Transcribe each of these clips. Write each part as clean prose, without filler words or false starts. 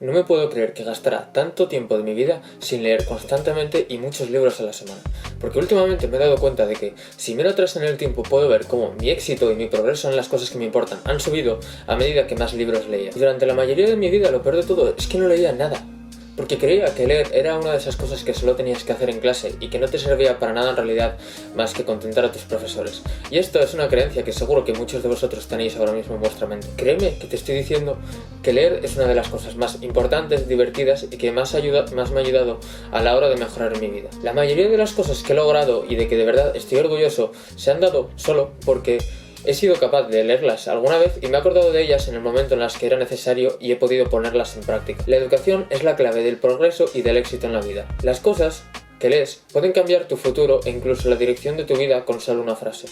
No me puedo creer que gastara tanto tiempo de mi vida sin leer constantemente y muchos libros a la semana, porque últimamente me he dado cuenta de que si miro atrás en el tiempo puedo ver cómo mi éxito y mi progreso en las cosas que me importan han subido a medida que más libros leía. Y durante la mayoría de mi vida lo peor de todo es que no leía nada, porque creía que leer era una de esas cosas que solo tenías que hacer en clase y que no te servía para nada en realidad más que contentar a tus profesores. Y esto es una creencia que seguro que muchos de vosotros tenéis ahora mismo en vuestra mente. Créeme que te estoy diciendo que leer es una de las cosas más importantes, divertidas y que más me ha ayudado a la hora de mejorar en mi vida. La mayoría de las cosas que he logrado y de que de verdad estoy orgulloso se han dado solo porque he sido capaz de leerlas alguna vez y me he acordado de ellas en el momento en las que era necesario y he podido ponerlas en práctica. La educación es la clave del progreso y del éxito en la vida. Las cosas que lees pueden cambiar tu futuro e incluso la dirección de tu vida con solo una frase.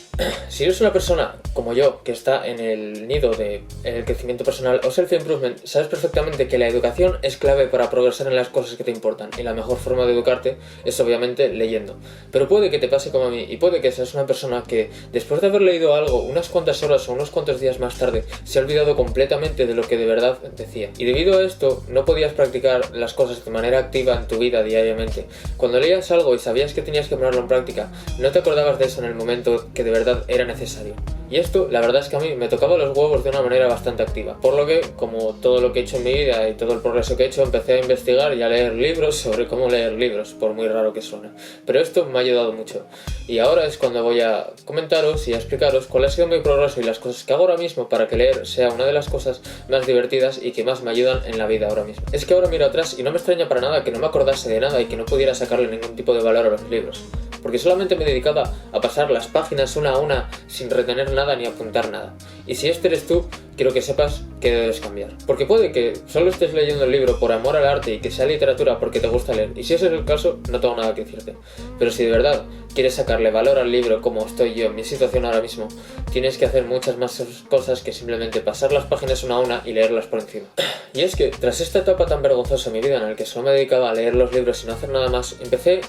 Si eres una persona como yo que está en el nido del crecimiento personal o self-improvement, sabes perfectamente que la educación es clave para progresar en las cosas que te importan y la mejor forma de educarte es obviamente leyendo. Pero puede que te pase como a mí y puede que seas una persona que después de haber leído algo unas cuantas horas o unos cuantos días más tarde se ha olvidado completamente de lo que de verdad decía. Y debido a esto no podías practicar las cosas de manera activa en tu vida diariamente. Cuando leías algo y sabías que tenías que ponerlo en práctica, no te acordabas de eso en el momento que de verdad era necesario. Y esto, la verdad es que a mí me tocaba los huevos de una manera bastante activa, por lo que, como todo lo que he hecho en mi vida y todo el progreso que he hecho, empecé a investigar y a leer libros sobre cómo leer libros, por muy raro que suene. Pero esto me ha ayudado mucho. Y ahora es cuando voy a comentaros y a explicaros cuál ha sido mi progreso y las cosas que hago ahora mismo para que leer sea una de las cosas más divertidas y que más me ayudan en la vida ahora mismo. Es que ahora miro atrás y no me extraña para nada que no me acordase de nada y que no pudiera sacarle ningún tipo de valor a los libros, porque solamente me dedicaba a pasar las páginas una a una sin retener nada ni apuntar nada. Y si este eres tú, quiero que sepas que debes cambiar. Porque puede que solo estés leyendo el libro por amor al arte y que sea literatura porque te gusta leer, y si ese es el caso, no tengo nada que decirte. Pero si de verdad quieres sacarle valor al libro como estoy yo en mi situación ahora mismo, tienes que hacer muchas más cosas que simplemente pasar las páginas una a una y leerlas por encima. Y es que tras esta etapa tan vergonzosa en mi vida en la que solo me dedicaba a leer los libros y no hacer nada más, empecé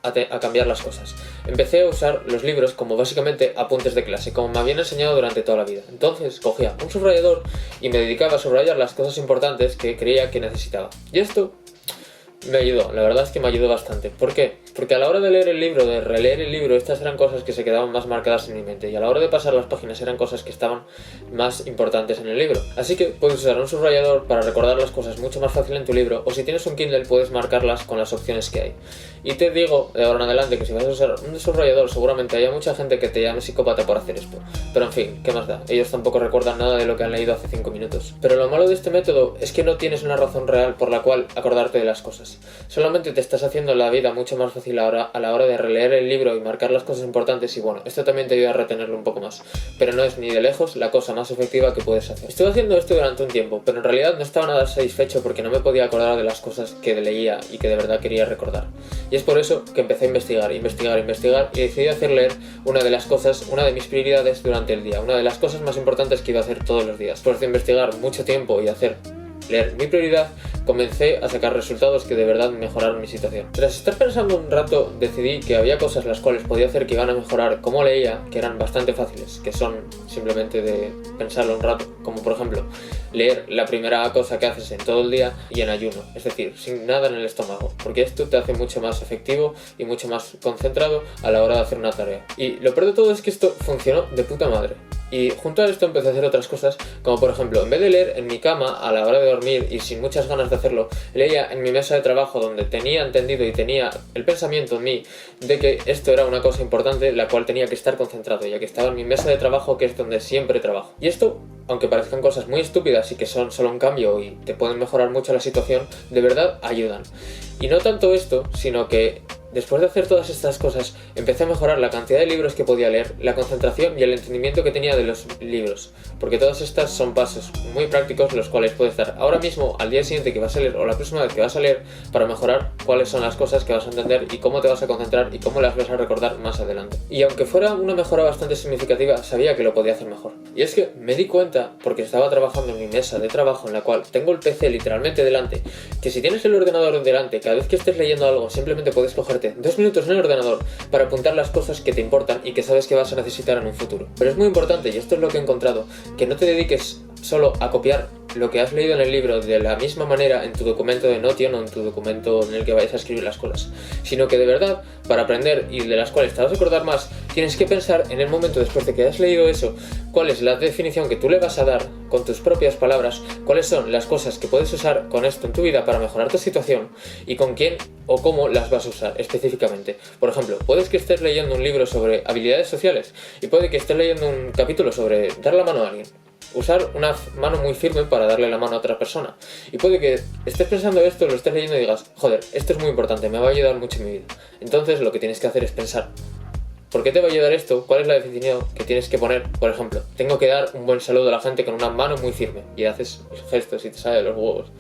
a cambiar las cosas. Empecé a usar los libros como básicamente apuntes de clase, como me habían enseñado durante toda la vida. Entonces cogía un subrayador y me dedicaba a subrayar las cosas importantes que creía que necesitaba. Y esto me ayudó, la verdad es que me ayudó bastante. ¿Por qué? Porque a la hora de leer el libro, de releer el libro, estas eran cosas que se quedaban más marcadas en mi mente, y a la hora de pasar las páginas eran cosas que estaban más importantes en el libro. Así que puedes usar un subrayador para recordar las cosas mucho más fácil en tu libro, o si tienes un Kindle puedes marcarlas con las opciones que hay. Y te digo de ahora en adelante que si vas a usar un subrayador seguramente haya mucha gente que te llame psicópata por hacer esto. Pero en fin, ¿qué más da? Ellos tampoco recuerdan nada de lo que han leído hace 5 minutos. Pero lo malo de este método es que no tienes una razón real por la cual acordarte de las cosas. Solamente te estás haciendo la vida mucho más fácil ahora a la hora de releer el libro y marcar las cosas importantes, y bueno, esto también te ayuda a retenerlo un poco más, pero no es ni de lejos la cosa más efectiva que puedes hacer. Estuve haciendo esto durante un tiempo, pero en realidad no estaba nada satisfecho porque no me podía acordar de las cosas que leía y que de verdad quería recordar. Y es por eso que empecé a investigar y decidí hacer leer una de mis prioridades durante el día, una de las cosas más importantes que iba a hacer todos los días. Después de investigar mucho tiempo y hacer leer mi prioridad, comencé a sacar resultados que de verdad mejoraron mi situación. Tras estar pensando un rato, decidí que había cosas las cuales podía hacer que iban a mejorar cómo leía, que eran bastante fáciles, que son simplemente de pensarlo un rato, como por ejemplo leer la primera cosa que haces en todo el día y en ayuno, es decir, sin nada en el estómago, porque esto te hace mucho más efectivo y mucho más concentrado a la hora de hacer una tarea. Y lo peor de todo es que esto funcionó de puta madre. Y junto a esto empecé a hacer otras cosas, como por ejemplo, en vez de leer en mi cama a la hora de dormir y sin muchas ganas de hacerlo, leía en mi mesa de trabajo, donde tenía entendido y tenía el pensamiento en mí de que esto era una cosa importante la cual tenía que estar concentrado, ya que estaba en mi mesa de trabajo, que es donde siempre trabajo. Y esto, aunque parezcan cosas muy estúpidas y que son solo un cambio y te pueden mejorar mucho la situación, de verdad ayudan. Y no tanto esto, sino que después de hacer todas estas cosas, empecé a mejorar la cantidad de libros que podía leer, la concentración y el entendimiento que tenía de los libros, porque todas estas son pasos muy prácticos los cuales puedes dar ahora mismo, al día siguiente que vas a leer o la próxima vez que vas a leer, para mejorar cuáles son las cosas que vas a entender y cómo te vas a concentrar y cómo las vas a recordar más adelante. Y aunque fuera una mejora bastante significativa, sabía que lo podía hacer mejor. Y es que me di cuenta, porque estaba trabajando en mi mesa de trabajo en la cual tengo el PC literalmente delante, que si tienes el ordenador delante, cada vez que estés leyendo algo simplemente puedes coger cógete 2 minutos en el ordenador para apuntar las cosas que te importan y que sabes que vas a necesitar en un futuro. Pero es muy importante, y esto es lo que he encontrado, que no te dediques solo a copiar lo que has leído en el libro de la misma manera en tu documento de Notion o en tu documento en el que vayas a escribir las cosas, sino que de verdad, para aprender y de las cuales te vas a acordar más, tienes que pensar en el momento después de que has leído eso, cuál es la definición que tú le vas a dar con tus propias palabras, cuáles son las cosas que puedes usar con esto en tu vida para mejorar tu situación y con quién o cómo las vas a usar específicamente. Por ejemplo, puedes que estés leyendo un libro sobre habilidades sociales y puede que estés leyendo un capítulo sobre dar la mano a alguien. Usar una mano muy firme para darle la mano a otra persona. Y puede que estés pensando esto, lo estés leyendo y digas, joder, esto es muy importante, me va a ayudar mucho en mi vida. Entonces lo que tienes que hacer es pensar, ¿por qué te va a ayudar esto? ¿Cuál es la definición que tienes que poner? Por ejemplo, tengo que dar un buen saludo a la gente con una mano muy firme. Y haces gestos y te sale de los huevos.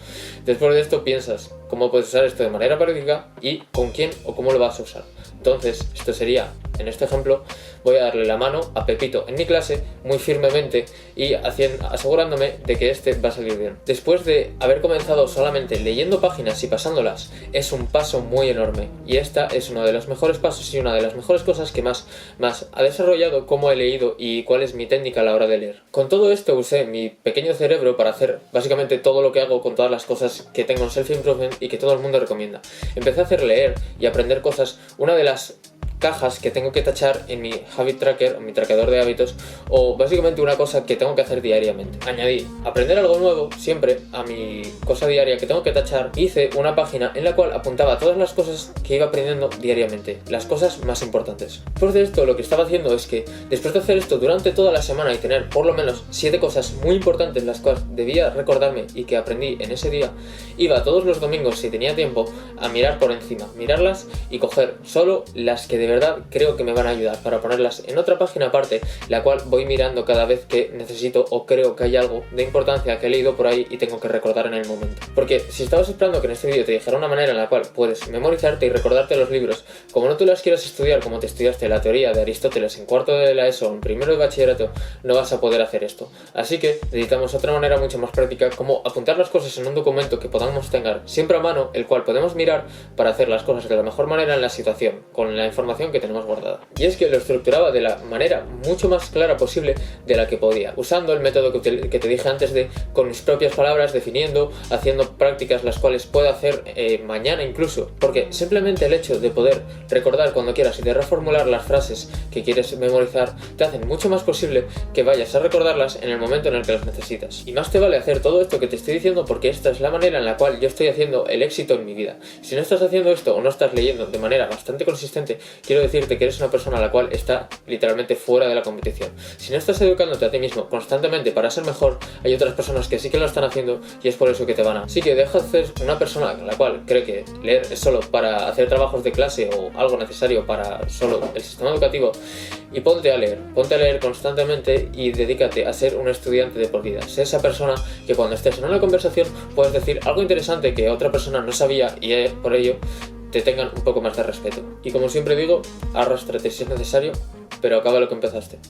Después de esto piensas cómo puedes usar esto de manera práctica y con quién o cómo lo vas a usar. Entonces, esto sería, en este ejemplo, voy a darle la mano a Pepito en mi clase muy firmemente y asegurándome de que este va a salir bien. Después de haber comenzado solamente leyendo páginas y pasándolas, es un paso muy enorme. Y esta es uno de los mejores pasos y una de las mejores cosas que más ha desarrollado cómo he leído y cuál es mi técnica a la hora de leer. Con todo esto usé mi pequeño cerebro para hacer básicamente todo lo que hago con todas las cosas que tengo en Self-Improvement y que todo el mundo recomienda. Empecé a hacer leer y aprender cosas. Una de las cajas que tengo que tachar en mi habit tracker o mi traqueador de hábitos, o básicamente una cosa que tengo que hacer diariamente. Añadí aprender algo nuevo siempre a mi cosa diaria que tengo que tachar. Hice una página en la cual apuntaba todas las cosas que iba aprendiendo diariamente, las cosas más importantes. Después de esto, lo que estaba haciendo es que después de hacer esto durante toda la semana y tener por lo menos 7 cosas muy importantes las cuales debía recordarme y que aprendí en ese día, iba todos los domingos, si tenía tiempo, a mirar por encima, mirarlas y coger solo las que de verdad creo que me van a ayudar para ponerlas en otra página aparte, la cual voy mirando cada vez que necesito o creo que hay algo de importancia que he leído por ahí y tengo que recordar en el momento. Porque si estabas esperando que en este vídeo te dijera una manera en la cual puedes memorizarte y recordarte los libros, como no te las quieras estudiar como te estudiaste la teoría de Aristóteles en cuarto de la ESO o en primero de bachillerato, no vas a poder hacer esto. Así que necesitamos otra manera mucho más práctica, como apuntar las cosas en un documento que podamos tener siempre a mano, el cual podemos mirar para hacer las cosas de la mejor manera en la situación, con la información que tenemos guardada. Y es que lo estructuraba de la manera mucho más clara posible de la que podía, usando el método que te dije antes con mis propias palabras, definiendo, haciendo prácticas las cuales puedo hacer mañana incluso, porque simplemente el hecho de poder recordar cuando quieras y de reformular las frases que quieres memorizar te hacen mucho más posible que vayas a recordarlas en el momento en el que las necesitas. Y más te vale hacer todo esto que te estoy diciendo porque esta es la manera en la cual yo estoy haciendo el éxito en mi vida. Si no estás haciendo esto o no estás leyendo de manera bastante consistente, quiero decirte que eres una persona a la cual está literalmente fuera de la competición. Si no estás educándote a ti mismo constantemente para ser mejor, hay otras personas que sí que lo están haciendo y es por eso que te van a. Así que deja de ser una persona a la cual cree que leer es solo para hacer trabajos de clase o algo necesario para solo el sistema educativo y ponte a leer constantemente y dedícate a ser un estudiante de por vida. Sé esa persona que cuando estés en una conversación puedes decir algo interesante que otra persona no sabía y por ello te tengan un poco más de respeto. Y como siempre digo, arrástrate si es necesario, pero acaba lo que empezaste.